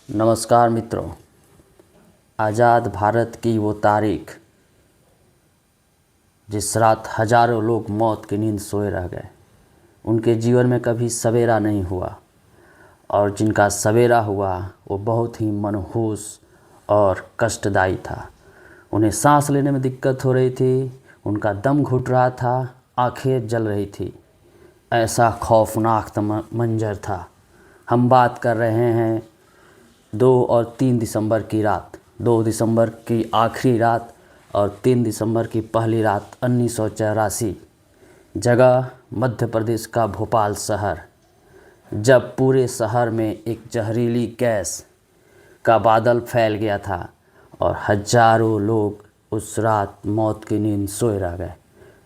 नमस्कार मित्रों। आज़ाद भारत की वो तारीख जिस रात हजारों लोग मौत की नींद सोए रह गए, उनके जीवन में कभी सवेरा नहीं हुआ, और जिनका सवेरा हुआ वो बहुत ही मनहूस और कष्टदायी था। उन्हें सांस लेने में दिक्कत हो रही थी, उनका दम घुट रहा था, आंखें जल रही थी। ऐसा खौफनाक मंजर था। हम बात कर रहे हैं 2 और 3 दिसंबर की रात, 2 दिसंबर की आखिरी रात और 3 दिसंबर की पहली रात 1984। जगह मध्य प्रदेश का भोपाल शहर। जब पूरे शहर में एक जहरीली गैस का बादल फैल गया था और हजारों लोग उस रात मौत की नींद सोए रह गए।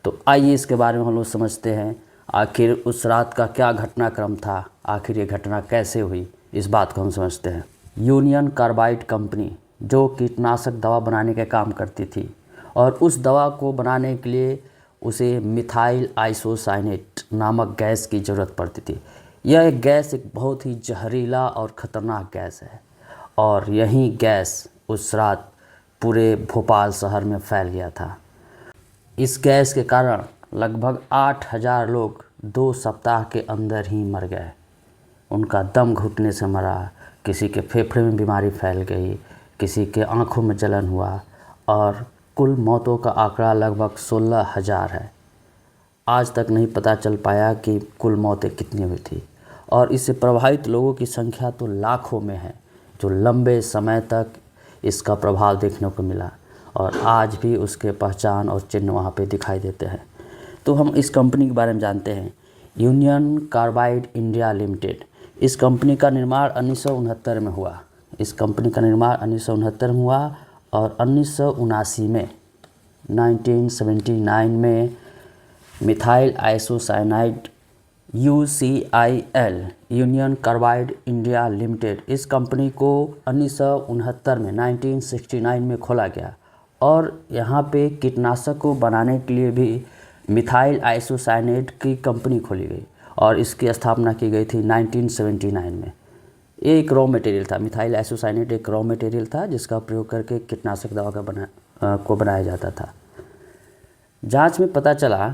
तो आइए इसके बारे में हम लोग समझते हैं, आखिर उस रात का क्या घटनाक्रम था, आखिर ये घटना कैसे हुई, इस बात को हम समझते हैं। यूनियन कार्बाइड कंपनी जो कीटनाशक दवा बनाने का काम करती थी, और उस दवा को बनाने के लिए उसे मिथाइल आइसोसाइनेट नामक गैस की ज़रूरत पड़ती थी। यह एक गैस एक बहुत ही जहरीला और ख़तरनाक गैस है, और यही गैस उस रात पूरे भोपाल शहर में फैल गया था। इस गैस के कारण लगभग 8000 लोग 2 सप्ताह के अंदर ही मर गए। उनका दम घुटने से मरा, किसी के फेफड़े में बीमारी फैल गई, किसी के आँखों में जलन हुआ, और कुल मौतों का आंकड़ा लगभग 16000 है। आज तक नहीं पता चल पाया कि कुल मौतें कितनी हुई थी, और इससे प्रभावित लोगों की संख्या तो लाखों में है, जो लंबे समय तक इसका प्रभाव देखने को मिला, और आज भी उसके पहचान और चिन्ह वहाँ पे दिखाई देते हैं। तो हम इस कंपनी के बारे में जानते हैं, यूनियन कार्बाइड इंडिया लिमिटेड। इस कंपनी का निर्माण 1969 में हुआ। इस कंपनी का निर्माण 1969 में हुआ, और 1979 में 1979 में methyl isocyanide UCIL union carbide India limited, इस कंपनी को 1969 में 1969 में खोला गया, और यहाँ पे कीटनाशक को बनाने के लिए भी मिथाइल आइसोसाइनेट की कंपनी खोली गई, और इसकी स्थापना की गई थी 1979 में। ये एक रॉ मटेरियल था। मिथाइल आइसोसाइनेट एक रॉ मटेरियल था जिसका प्रयोग करके कीटनाशक दवा का बनाया जाता था। जांच में पता चला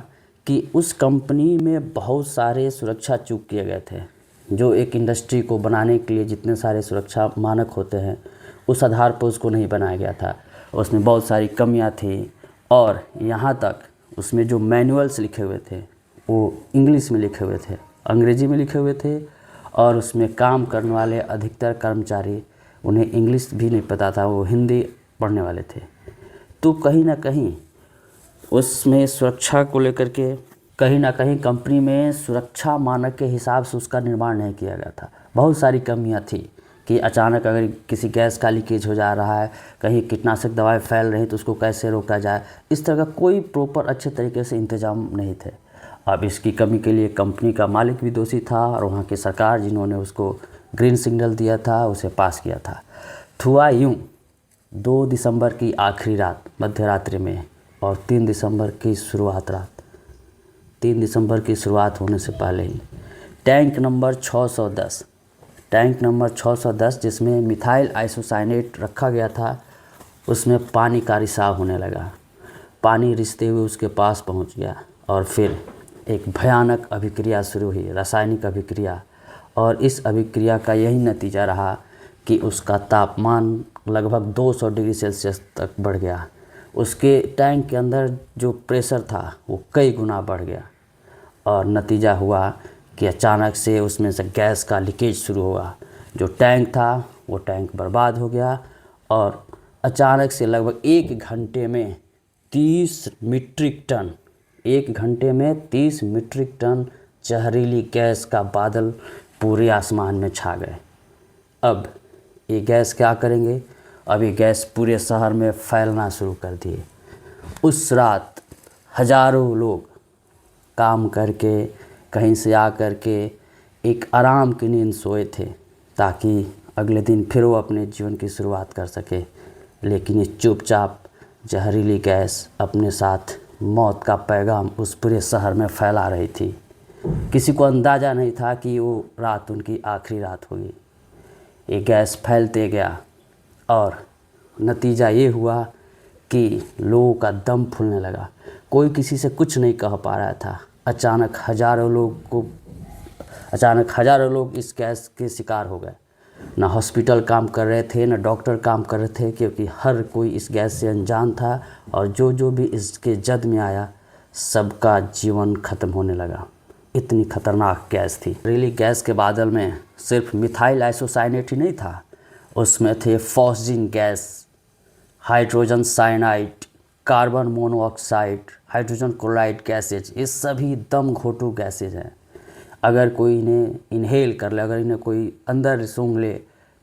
कि उस कंपनी में बहुत सारे सुरक्षा चूक किए गए थे। जो एक इंडस्ट्री को बनाने के लिए जितने सारे सुरक्षा मानक होते हैं, उस आधार पर उसको नहीं बनाया गया था। उसमें बहुत सारी कमियां थी, और यहाँ तक उसमें जो मैनुअल्स लिखे हुए थे वो इंग्लिश में लिखे हुए थे, अंग्रेजी में लिखे हुए थे, और उसमें काम करने वाले अधिकतर कर्मचारी, उन्हें इंग्लिश भी नहीं पता था, वो हिंदी पढ़ने वाले थे। तो कहीं ना कहीं उसमें सुरक्षा को लेकर के कहीं ना कहीं कंपनी में सुरक्षा मानक के हिसाब से उसका निर्माण नहीं किया गया था। बहुत सारी कमियां थी कि अचानक अगर किसी गैस का लीकेज हो जा रहा है, कहीं कीटनाशक दवाएं फैल रही तो उसको कैसे रोका जाए, इस तरह का कोई प्रॉपर अच्छे तरीके से इंतजाम नहीं थे। अब इसकी कमी के लिए कंपनी का मालिक भी दोषी था, और वहाँ की सरकार जिन्होंने उसको ग्रीन सिग्नल दिया था उसे पास किया था। हुआ यूँ, 2 दिसंबर की आखिरी रात मध्य रात्रि में और 3 दिसंबर की शुरुआत रात, 3 दिसंबर की शुरुआत होने से पहले ही टैंक नंबर 610 जिसमें मिथाइल आइसोसाइनेट रखा गया था, उसमें पानी का रिसाव होने लगा। पानी रिसते हुए उसके पास पहुंच गया, और फिर एक भयानक अभिक्रिया शुरू हुई, रासायनिक अभिक्रिया। और इस अभिक्रिया का यही नतीजा रहा कि उसका तापमान लगभग 200 डिग्री सेल्सियस तक बढ़ गया। उसके टैंक के अंदर जो प्रेशर था वो कई गुना बढ़ गया, और नतीजा हुआ कि अचानक से उसमें से गैस का लीकेज शुरू हुआ। जो टैंक था वो टैंक बर्बाद हो गया, और अचानक से लगभग 1 घंटे में 30 मीट्रिक टन 1 घंटे में 30 मीट्रिक टन जहरीली गैस का बादल पूरे आसमान में छा गए। अब ये गैस क्या करेंगे? अब ये गैस पूरे शहर में फैलना शुरू कर दिए। उस रात हजारों लोग काम करके कहीं से आ कर के एक आराम की नींद सोए थे, ताकि अगले दिन फिर वो अपने जीवन की शुरुआत कर सके। लेकिन ये चुपचाप जहरीली गैस अपने साथ मौत का पैगाम उस पूरे शहर में फैला रही थी। किसी को अंदाज़ा नहीं था कि वो रात उनकी आखिरी रात होगी। ये गैस फैलते गया और नतीजा ये हुआ कि लोगों का दम फूलने लगा। कोई किसी से कुछ नहीं कह पा रहा था। अचानक हज़ारों लोग इस गैस के शिकार हो गए। ना हॉस्पिटल काम कर रहे थे, ना डॉक्टर काम कर रहे थे, क्योंकि हर कोई इस गैस से अनजान था। और जो भी इसके जद में आया, सबका जीवन ख़त्म होने लगा। इतनी खतरनाक गैस थी। रेली गैस के बादल में सिर्फ मिथाइल आइसोसाइनेट ही नहीं था, उसमें थे phosgene gas, hydrogen cyanide, carbon monoxide, hydrogen chloride gases. ये सभी दम घोटू गैसेज हैं। अगर कोई इन्हें इनहेल कर ले, अगर इन्हें कोई अंदर सूंघ ले,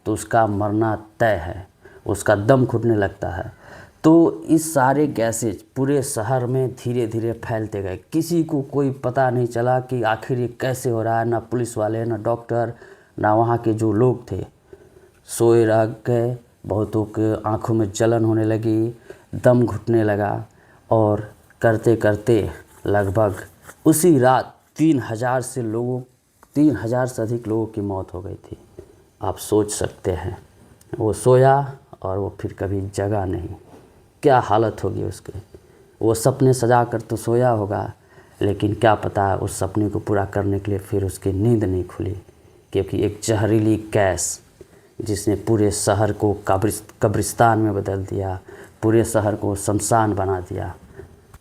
तो उसका मरना तय है, उसका दम घुटने लगता है। तो इस सारे गैसेज पूरे शहर में धीरे धीरे फैलते गए। किसी को कोई पता नहीं चला कि आखिर ये कैसे हो रहा है। ना पुलिस वाले, ना डॉक्टर, ना वहाँ के जो लोग थे, सोए रह गए। बहुतों के आँखों में जलन होने लगी, दम घुटने लगा और करते करते लगभग उसी रात 3,000 से अधिक लोगों की मौत हो गई थी। आप सोच सकते हैं, वो सोया और वो फिर कभी जगा नहीं। क्या हालत होगी उसकी। वो सपने सजा कर तो सोया होगा, लेकिन क्या पता उस सपने को पूरा करने के लिए फिर उसकी नींद नहीं खुली, क्योंकि एक जहरीली गैस जिसने पूरे शहर को कब्रिस्तान में बदल दिया, पूरे शहर को शमशान बना दिया।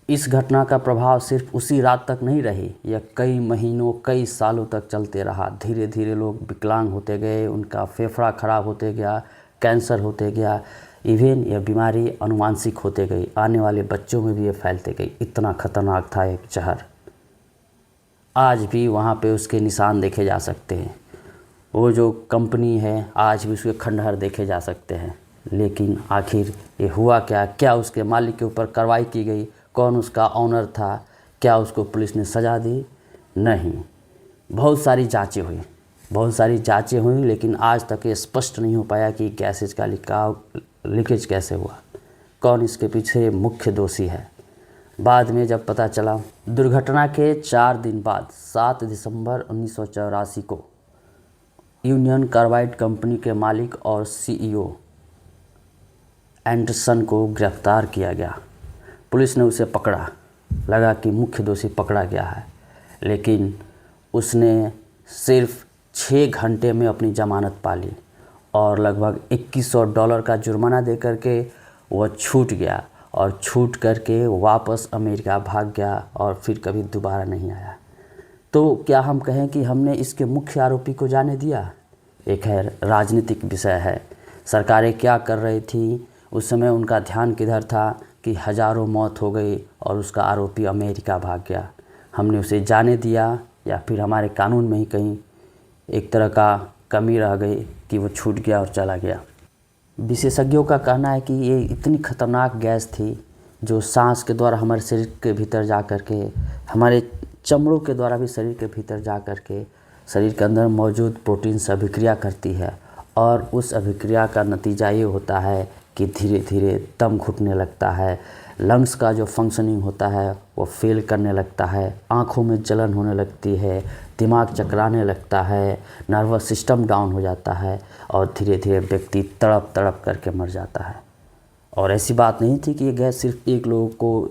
इस घटना का प्रभाव सिर्फ उसी रात तक नहीं रही, यह कई महीनों, कई सालों तक चलते रहा। धीरे धीरे लोग विकलांग होते गए, उनका फेफड़ा खराब होते गया, कैंसर होते गया। इवन यह बीमारी अनुवांशिक होते गई, आने वाले बच्चों में भी ये फैलते गई। इतना खतरनाक था एक जहर। आज भी वहाँ पे उसके निशान देखे जा सकते हैं। वो जो कंपनी है, आज भी उसके खंडहर देखे जा सकते हैं। लेकिन आखिर ये हुआ क्या? क्या उसके मालिक के ऊपर कार्रवाई की गई? कौन उसका ऑनर था? क्या उसको पुलिस ने सज़ा दी? नहीं। बहुत सारी जांचें हुई, लेकिन आज तक ये स्पष्ट नहीं हो पाया कि गैसेज का लीकेज कैसे हुआ, कौन इसके पीछे मुख्य दोषी है। बाद में जब पता चला, दुर्घटना के 4 दिन बाद 7 दिसंबर 1984 को यूनियन कार्बाइड कंपनी के मालिक और सीईओ एंडरसन को गिरफ्तार किया गया। पुलिस ने उसे पकड़ा, लगा कि मुख्य दोषी पकड़ा गया है, लेकिन उसने सिर्फ 6 घंटे में अपनी ज़मानत पा ली और लगभग $2100 का जुर्माना दे करके वह छूट गया। और छूट करके वापस अमेरिका भाग गया और फिर कभी दोबारा नहीं आया। तो क्या हम कहें कि हमने इसके मुख्य आरोपी को जाने दिया? ये खैर राजनीतिक विषय है। सरकारें क्या कर रही थी उस समय, उनका ध्यान किधर था कि हज़ारों मौत हो गई और उसका आरोपी अमेरिका भाग गया। हमने उसे जाने दिया या फिर हमारे कानून में ही कहीं एक तरह का कमी रह गई कि वो छूट गया और चला गया। विशेषज्ञों का कहना है कि ये इतनी खतरनाक गैस थी जो सांस के द्वारा हमारे शरीर के भीतर जा कर के, हमारे चमड़ों के द्वारा भी शरीर के भीतर जा कर के शरीर के अंदर मौजूद प्रोटीन से अभिक्रिया करती है। और उस अभिक्रिया का नतीजा ये होता है कि धीरे धीरे दम घुटने लगता है, लंग्स का जो फंक्शनिंग होता है वो फेल करने लगता है, आँखों में जलन होने लगती है, दिमाग चकराने लगता है, नर्वस सिस्टम डाउन हो जाता है और धीरे धीरे व्यक्ति तड़प तड़प करके मर जाता है। और ऐसी बात नहीं थी कि ये गैस सिर्फ एक लोगों को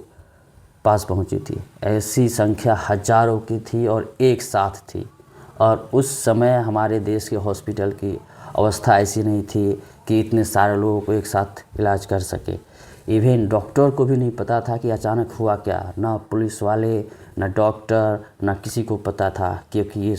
पास पहुंची थी, ऐसी संख्या हजारों की थी और एक साथ थी। और उस समय हमारे देश के हॉस्पिटल की अवस्था ऐसी नहीं थी कि इतने सारे लोगों को एक साथ इलाज कर सके। इवन डॉक्टर को भी नहीं पता था कि अचानक हुआ क्या। ना पुलिस वाले, ना डॉक्टर, ना किसी को पता था, क्योंकि ये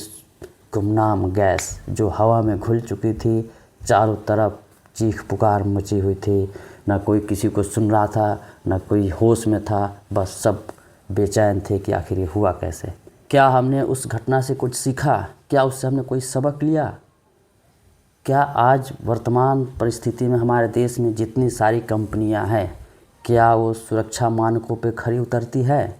गुमनाम गैस जो हवा में घुल चुकी थी, चारों तरफ चीख पुकार मची हुई थी। ना कोई किसी को सुन रहा था, ना कोई होश में था, बस सब बेचैन थे कि आखिर ये हुआ कैसे। क्या हमने उस घटना से कुछ सीखा? क्या उससे हमने कोई सबक लिया? क्या आज वर्तमान परिस्थिति में हमारे देश में जितनी सारी कंपनियां हैं, क्या वो सुरक्षा मानकों पे खरी उतरती है?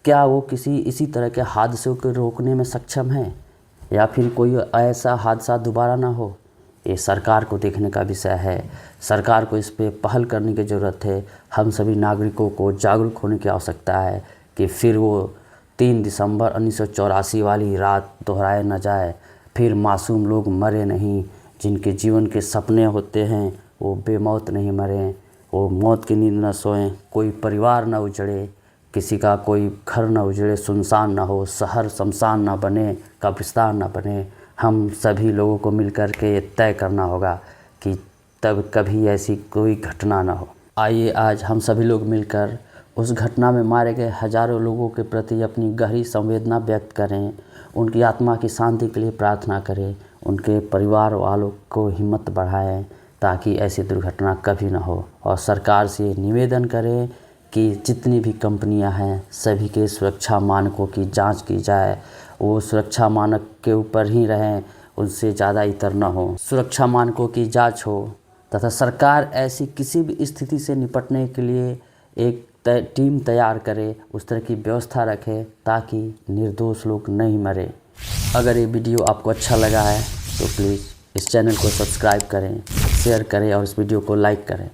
क्या वो किसी इसी तरह के हादसों को रोकने में सक्षम है, या फिर कोई ऐसा हादसा दोबारा ना हो? ये सरकार को देखने का विषय है। सरकार को इस पे पहल करने की ज़रूरत है। हम सभी नागरिकों को जागरूक होने की आवश्यकता है कि फिर वो 3 दिसंबर 1984 वाली रात दोहराए न जाए, फिर मासूम लोग मरे नहीं, जिनके जीवन के सपने होते हैं वो बेमौत नहीं मरें, वो मौत की नींद न सोएं, कोई परिवार न उजड़े, किसी का कोई घर न उजड़े, सुनसान ना हो, शहर शमशान ना बने, कब्रिस्तान ना बने। हम सभी लोगों को मिलकर के ये तय करना होगा कि तब कभी ऐसी कोई घटना ना हो। आइए आज हम सभी लोग मिलकर उस घटना में मारे गए हज़ारों लोगों के प्रति अपनी गहरी संवेदना व्यक्त करें, उनकी आत्मा की शांति के लिए प्रार्थना करें, उनके परिवार वालों को हिम्मत बढ़ाएं ताकि ऐसी दुर्घटना कभी ना हो। और सरकार से निवेदन करें कि जितनी भी कंपनियां हैं सभी के सुरक्षा मानकों की जांच की जाए, वो सुरक्षा मानक के ऊपर ही रहें, उनसे ज़्यादा इतर न हो। सुरक्षा मानकों की जांच हो तथा सरकार ऐसी किसी भी स्थिति से निपटने के लिए एक टीम तैयार करे, उस तरह की व्यवस्था रखे ताकि निर्दोष लोग नहीं मरे। अगर ये वीडियो आपको अच्छा लगा है तो प्लीज़ इस चैनल को सब्सक्राइब करें, शेयर करें और इस वीडियो को लाइक करें।